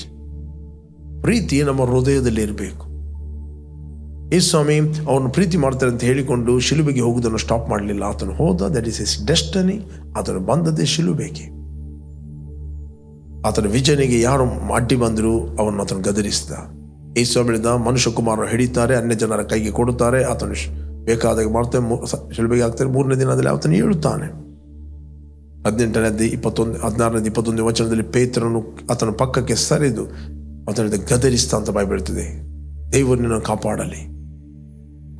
ಪ್ರೀತಿ ನಮ್ಮ ಹೃದಯದಲ್ಲಿ ಇರಬೇಕು. ಈ ಸ್ವಾಮಿ ಅವನು ಪ್ರೀತಿ ಮಾಡ್ತಾರೆ ಅಂತ ಹೇಳಿಕೊಂಡು ಶಿಲುಬೆಗೆ ಹೋಗುವುದನ್ನು ಸ್ಟಾಪ್ ಮಾಡಲಿಲ್ಲ. ಆತನು ಹೋದ, ದಟ್ ಇಸ್ ಹಿಸ್ ಡೆಸ್ಟನಿ. ಆತನು ಬಂದದ್ದೇ ಶಿಲುಬೆಗೆ. ಆತನ ವಿಜಯನಿಗೆ ಯಾರು ಅಡ್ಡಿ ಬಂದರೂ ಅವನು ಆತನು ಗದರಿಸಿದ. ಯೇಸು ಹೇಳಿದ, ಮನುಷ್ಯ ಕುಮಾರರು ಹಿಡಿತಾರೆ, ಅನ್ಯ ಜನರ ಕೈಗೆ ಕೊಡುತ್ತಾರೆ, ಆತನು ಬೇಕಾದಾಗ ಮಾಡ್ತಾರೆ, ಶಿಲುಬೆಗೆ ಹಾಕ್ತಾರೆ, 3ನೇ ದಿನದಲ್ಲಿ ಆತನು ಹೇಳುತ್ತಾನೆ. 16-21 ವಚನದಲ್ಲಿ ಪೇತ್ರನು ಆತನ ಪಕ್ಕಕ್ಕೆ ಸರಿದು ಆತನ ಗದರಿಸ್ತಾ ಅಂತ ಬೈಬಲ್ ಹೇಳ್ತದೆ. ದೇವರು ನಿನ್ನನ್ನು ಕಾಪಾಡಲಿ.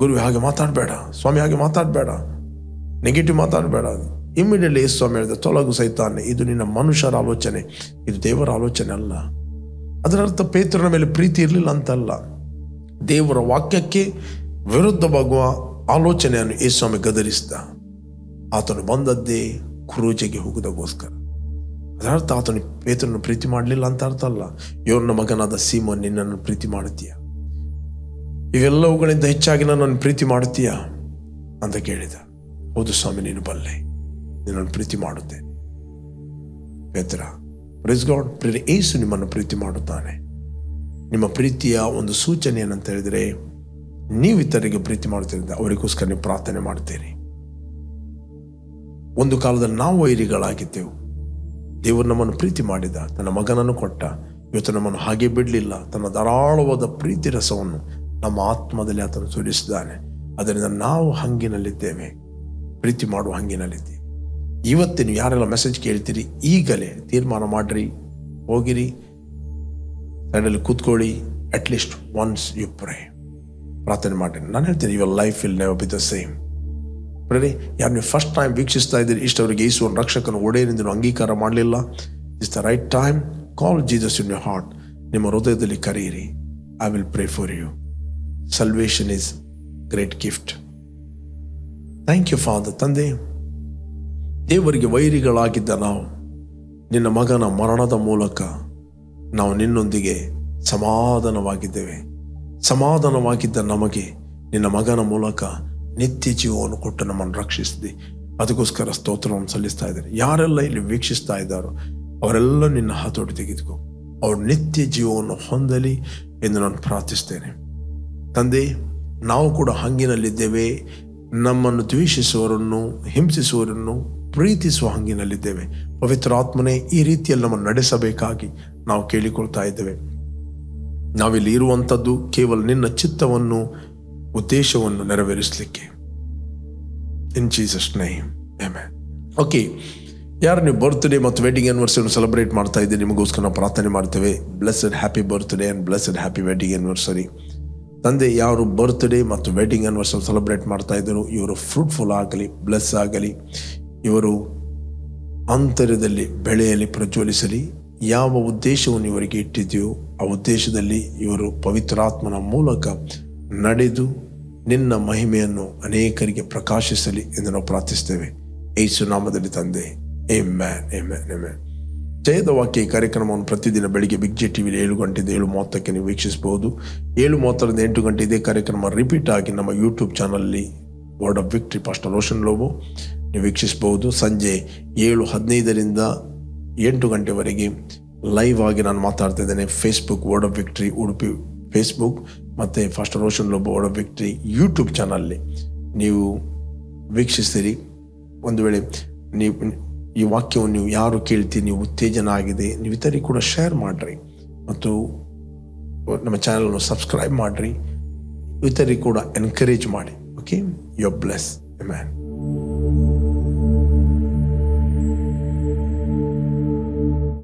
ಗುರು ಹಾಗೆ ಮಾತಾಡಬೇಡ, ಸ್ವಾಮಿ ಹಾಗೆ ಮಾತಾಡಬೇಡ, ನೆಗೆಟಿವ್ ಮಾತಾಡಬೇಡ. ಇಮ್ಮಿಡಿಯೇಟ್ಲಿ ಯೇಸು ಸ್ವಾಮಿ ಹೇಳಿದ, ತೊಲಗು ಸೈತಾನೆ, ಇದು ನಿನ್ನ ಮನುಷ್ಯರ ಆಲೋಚನೆ, ಇದು ದೇವರ ಆಲೋಚನೆ ಅಲ್ಲ. ಅದರ ಅರ್ಥ ಪೇತ್ರನ ಮೇಲೆ ಪ್ರೀತಿ ಇರಲಿಲ್ಲ ಅಂತಲ್ಲ. ದೇವರ ವಾಕ್ಯಕ್ಕೆ ವಿರುದ್ಧವಾಗುವ ಆಲೋಚನೆಯನ್ನು ಯೇಸು ಸ್ವಾಮಿ ಗದರಿಸಿದ. ಆತನು ಬಂದದ್ದೇ ಕ್ರೂಜೆಗೆ ಹೋಗುವುದಕ್ಕೋಸ್ಕರ. ಅದರ ಅರ್ಥ ಆತನು ಪೇತ್ರನನ್ನು ಪ್ರೀತಿ ಮಾಡಲಿಲ್ಲ ಅಂತ ಅರ್ಥ ಅಲ್ಲ. ಯೋರನ ಮಗನಾದ ಸೀಮೋನ್, ನಿನ್ನನ್ನು ಪ್ರೀತಿ ಮಾಡುತ್ತೀಯ? ಇವೆಲ್ಲವುಗಳಿಂದ ಹೆಚ್ಚಾಗಿ ನನ್ನನ್ನು ಪ್ರೀತಿ ಮಾಡುತ್ತೀಯಾ ಅಂತ ಕೇಳಿದ. ಹೌದು ಸ್ವಾಮಿ, ನೀನು ಬಲ್ಲೆ, ನಿನ್ನನ್ನು ಪ್ರೀತಿ ಮಾಡುತ್ತೇನೆ. ಪೇತ್ರ, ಪ್ರೈಸ್ ಗಾಡ್. ಪ್ರೇರೆ ಯೇಸು ನಿಮ್ಮನ್ನು ಪ್ರೀತಿ ಮಾಡುತ್ತಾನೆ. ನಿಮ್ಮ ಪ್ರೀತಿಯ ಒಂದು ಸೂಚನೆ ಏನಂತ ಹೇಳಿದರೆ, ನೀವು ಇತರರಿಗೆ ಪ್ರೀತಿ ಮಾಡುತ್ತೀರಿಂದ ಅವರಿಗೋಸ್ಕರ ನೀವು ಪ್ರಾರ್ಥನೆ ಮಾಡ್ತೀರಿ. ಒಂದು ಕಾಲದಲ್ಲಿ ನಾವು ವೈರಿಗಳಾಗಿದ್ದೆವು. ದೇವರು ನಮ್ಮನ್ನು ಪ್ರೀತಿ ಮಾಡಿದ, ತನ್ನ ಮಗನನ್ನು ಕೊಟ್ಟ. ಇವತ್ತು ನಮ್ಮನ್ನು ಹಾಗೆ ಬಿಡಲಿಲ್ಲ. ತನ್ನ ಧಾರಾಳವಾದ ಪ್ರೀತಿ ರಸವನ್ನು ನಮ್ಮ ಆತ್ಮದಲ್ಲಿ ಆತನು ಸುರಿಸಿದ್ದಾನೆ. ಅದರಿಂದ ನಾವು ಹಂಗಿನಲ್ಲಿದ್ದೇವೆ, ಪ್ರೀತಿ ಮಾಡುವ ಹಂಗಿನಲ್ಲಿದ್ದೇವೆ. ಇವತ್ತು ನೀವು ಯಾರೆಲ್ಲ ಮೆಸೇಜ್ ಕೇಳ್ತೀರಿ, ಈಗಲೇ ತೀರ್ಮಾನ ಮಾಡಿರಿ, ಹೋಗಿರಿ, ಸೈಡಲ್ಲಿ ಕೂತ್ಕೊಳ್ಳಿ. ಅಟ್ಲೀಸ್ಟ್ ಒನ್ಸ್ ಯು ಪ್ರೇ, ಪ್ರಾರ್ಥನೆ ಮಾಡಿ. ನಾನು ಹೇಳ್ತೀನಿ, your life will never be the same. Pray. ಯಾರು ನೀವು ಫಸ್ಟ್ ಟೈಮ್ ವೀಕ್ಷಿಸ್ತಾ ಇದ್ದೀರಿ, ಇಷ್ಟವರಿಗೆ ಯೇಸುವನ್ನು ರಕ್ಷಕನ ಒಡೆಯನೆಂದು ನೀವು ಅಂಗೀಕಾರ ಮಾಡಲಿಲ್ಲ, it's the right time. Call Jesus in your heart. ನಿಮ್ಮ ಹೃದಯದಲ್ಲಿ ಕರೆಯಿರಿ. I will pray for you. Salvation is great gift. Thank you father. ತಂದೆ, ದೇವರಿಗೆ ವೈರಿಗಳಾಗಿದ್ದ ನಾವು ನಿನ್ನ ಮಗನ ಮರಣದ ಮೂಲಕ ನಾವು ನಿನ್ನೊಂದಿಗೆ ಸಮಾಧಾನವಾಗಿದ್ದೇವೆ. ಸಮಾಧಾನವಾಗಿದ್ದ ನಮಗೆ ನಿನ್ನ ಮಗನ ಮೂಲಕ ನಿತ್ಯ ಜೀವವನ್ನು ಕೊಟ್ಟು ನಮ್ಮನ್ನು ರಕ್ಷಿಸಿದೆ. ಅದಕ್ಕೋಸ್ಕರ ಸ್ತೋತ್ರವನ್ನು ಸಲ್ಲಿಸ್ತಾ ಇದ್ದಾರೆ. ಯಾರೆಲ್ಲ ಇಲ್ಲಿ ವೀಕ್ಷಿಸ್ತಾ ಇದ್ದಾರೋ ಅವರೆಲ್ಲ ನಿನ್ನ ಹತೋಟಿ ತೆಗೆದುಕೋ, ಅವರು ನಿತ್ಯ ಜೀವವನ್ನು ಹೊಂದಲಿ ಎಂದು ನಾನು ಪ್ರಾರ್ಥಿಸ್ತೇನೆ. ತಂದೆ, ನಾವು ಕೂಡ ಹಂಗಿನಲ್ಲಿದ್ದೇವೆ. ನಮ್ಮನ್ನು ದ್ವೇಷಿಸುವವರನ್ನು, ಹಿಂಸಿಸುವವರನ್ನು ಪ್ರೀತಿಸುವ ಹಂಗಿನಲ್ಲಿದ್ದೇವೆ. ಪವಿತ್ರ ಆತ್ಮನೇ, ಈ ರೀತಿಯಲ್ಲಿ ನಮ್ಮನ್ನು ನಡೆಸಬೇಕಾಗಿ ನಾವು ಕೇಳಿಕೊಳ್ತಾ ಇದ್ದೇವೆ. ನಾವಿಲ್ಲಿ ಇರುವಂಥದ್ದು ಕೇವಲ ನಿನ್ನ ಚಿತ್ತವನ್ನು, ಉದ್ದೇಶವನ್ನು ನೆರವೇರಿಸಲಿಕ್ಕೆ. In Jesus name, amen. Okay, ಯಾರು ನೀವು ಬರ್ತ್ಡೇ ಮತ್ತು ವೆಡ್ಡಿಂಗ್ ಆ್ಯನಿವರ್ಸರಿಯನ್ನು ಸೆಲೆಬ್ರೇಟ್ ಮಾಡ್ತಾ ಇದ್ದೀರಿ, ನಿಮಗೋಸ್ಕರ ನಾವು ಪ್ರಾರ್ಥನೆ ಮಾಡ್ತೇವೆ. Blessed happy birthday and blessed happy wedding anniversary. ತಂದೆ, ಯಾರು ಬರ್ತ್ಡೇ ಮತ್ತು ವೆಡ್ಡಿಂಗ್ ಆ್ಯನಿವರ್ಸರಿ ಸೆಲೆಬ್ರೇಟ್ ಮಾಡ್ತಾ ಇದ್ದರು, ಇವರು ಫ್ರೂಟ್ಫುಲ್ ಆಗಲಿ, ಬ್ಲೆಸ್ ಆಗಲಿ. ಇವರು ಅಂತರ್ಯದಲ್ಲಿ ಬೆಳೆಯಲಿ, ಪ್ರಜ್ವಲಿಸಲಿ. ಯಾವ ಉದ್ದೇಶವನ್ನು ಇವರಿಗೆ ಇಟ್ಟಿದೆಯೋ ಆ ಉದ್ದೇಶದಲ್ಲಿ ಇವರು ಪವಿತ್ರಾತ್ಮನ ಮೂಲಕ ನಡೆದು ನಿನ್ನ ಮಹಿಮೆಯನ್ನು ಅನೇಕರಿಗೆ ಪ್ರಕಾಶಿಸಲಿ ಎಂದು ನಾವು ಪ್ರಾರ್ಥಿಸ್ತೇವೆ. ಯೇಸು ನಾಮದಲ್ಲಿ ತಂದೆ, ಆಮೆನ್, ಆಮೆನ್, ಆಮೆನ್. ಜಯದ ವಾಕ್ಯ ಈ ಕಾರ್ಯಕ್ರಮವನ್ನು ಪ್ರತಿದಿನ ಬೆಳಿಗ್ಗೆ ಬಿಗ್ ಜೆ ಟಿವಿಲಿ 7 ಗಂಟೆಯಿಂದ 7:30 ನೀವು ವೀಕ್ಷಿಸಬಹುದು. 7:30ರಿಂದ 8 ಗಂಟೆ ಇದೇ ಕಾರ್ಯಕ್ರಮ ರಿಪೀಟ್ ಆಗಿ ನಮ್ಮ ಯೂಟ್ಯೂಬ್ ಚಾನಲಲ್ಲಿ word of victory pastor Roshan Lobo ನೀವು ವೀಕ್ಷಿಸಬಹುದು. ಸಂಜೆ 7:15ರಿಂದ 8 ಗಂಟೆವರೆಗೆ ಲೈವ್ ಆಗಿ ನಾನು ಮಾತಾಡ್ತಾ ಇದ್ದೇನೆ. Facebook Word of Victory Udupi Facebook ಮತ್ತು pastor Roshan Lobo Word of Victory YouTube ಚಾನಲ್ನಲ್ಲಿ ನೀವು ವೀಕ್ಷಿಸ್ತೀರಿ. ಒಂದು ವೇಳೆ ನೀವು ಈ ವಾಕ್ಯವನ್ನು ನೀವು ಯಾರು ಕೇಳ್ತೀರಿ, ನೀವು ಉತ್ತೇಜನ ಆಗಿದೆ, ನೀವು ಇತರಿಗೆ ಕೂಡ ಶೇರ್ ಮಾಡಿರಿ ಮತ್ತು ನಮ್ಮ ಚಾನಲನ್ನು ಸಬ್ಸ್ಕ್ರೈಬ್ ಮಾಡಿರಿ, ಇತರಿಗೆ ಕೂಡ ಎನ್ಕರೇಜ್ ಮಾಡಿ. Okay, you are bless, amen.